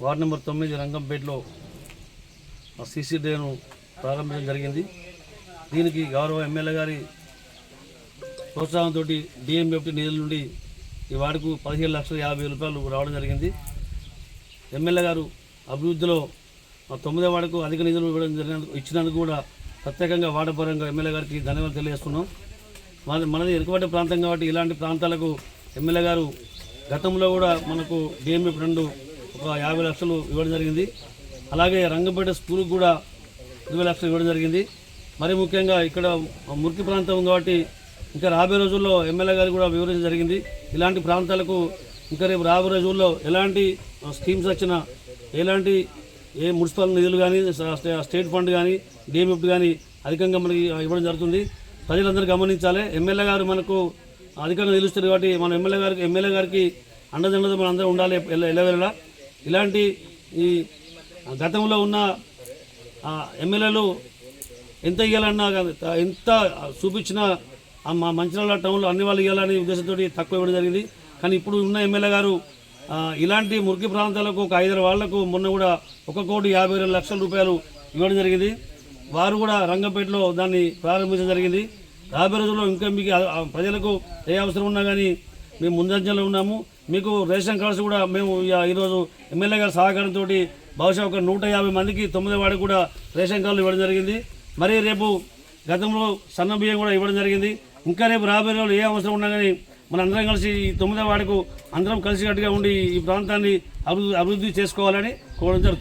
Ward number 9 రంగంపేటలో CC డ్రైన్ను ప్రారంభించడం జరిగింది. దీనికి గౌరవ ఎమ్మెల్యే గారి ప్రోత్సాహంతో డిఎంఎఫ్టీ నిధుల నుండి ఈ వార్డుకు 17,50,000 రావడం జరిగింది. ఎమ్మెల్యే గారు అభివృద్ధిలో 9వ వార్డుకు అధిక నిధులు ఇచ్చినందుకు కూడా ప్రత్యేకంగా వార్డు పరంగా ఎమ్మెల్యే గారికి ధన్యవాదాలు తెలియజేస్తున్నాం. మనది వెనుకబడ్డ ప్రాంతం కాబట్టి ఇలాంటి ప్రాంతాలకు ఎమ్మెల్యే గారు గతంలో కూడా మనకు డిఎంఎఫ్ రెండు ఒక 50 లక్షలు ఇవ్వడం జరిగింది. అలాగే రంగంపేట స్కూల్కి కూడా 20 లక్షలు ఇవ్వడం జరిగింది. మరి ముఖ్యంగా ఇక్కడ మురికి ప్రాంతం ఉంది కాబట్టి ఇంకా రాబోయే రోజుల్లో ఎమ్మెల్యే గారు కూడా వివరించడం జరిగింది. ఇలాంటి ప్రాంతాలకు ఇంకా రేపు రాబోయే రోజుల్లో ఎలాంటి స్కీమ్స్ వచ్చినా ఎలాంటి మున్సిపల్ నిధులు కానీ స్టేట్ ఫండ్ కానీ డిఎంఎఫ్ కానీ అధికంగా మనకి ఇవ్వడం జరుగుతుంది. ప్రజలందరూ గమనించాలి. ఎమ్మెల్యే గారు మనకు అధికంగా నిలుస్తారు కాబట్టి మన ఎమ్మెల్యే గారికి అండదండతో మనం అందరూ ఉండాలి ఎల్లవేళలా. ఇలాంటి ఈ గతంలో ఉన్న ఎమ్మెల్యేలు ఎంత ఇవ్వాలన్నా ఎంత చూపించినా మా మంచిర్యాల టౌన్లో అన్ని వాళ్ళు ఇవ్వాలనే ఉద్దేశంతో తక్కువ ఇవ్వడం జరిగింది. కానీ ఇప్పుడు ఉన్న ఎమ్మెల్యే గారు ఇలాంటి మురికి ప్రాంతాలకు ఒక 5 వాళ్లకు మొన్న కూడా 1,52,00,000 రూపాయలు ఇవ్వడం జరిగింది. వారు కూడా రంగంపేటలో దాన్ని ప్రారంభించడం జరిగింది. రాబోయే రోజుల్లో ఇంకా మీకు ప్రజలకు ఏ అవసరం ఉన్నా కానీ మేము ముందంజలో ఉన్నాము. మీకు రేషన్ కార్డ్స్ కూడా మేము ఈరోజు ఎమ్మెల్యే గారి సహకారంతో బహుశా ఒక 150 మందికి 9వ వార్డు కూడా రేషన్ కార్డులు ఇవ్వడం జరిగింది. మరి రేపు గతంలో సన్న బియ్యం కూడా ఇవ్వడం జరిగింది. ఇంకా రేపు రాబోయే రోజులు ఏ అవసరం ఉన్నా కానీ మన అందరం కలిసి ఈ 9వ వార్డుకు అందరం కలిసికట్టుగా ఉండి ఈ ప్రాంతాన్ని అభివృద్ధి చేసుకోవాలని కోరడం జరుగుతుంది.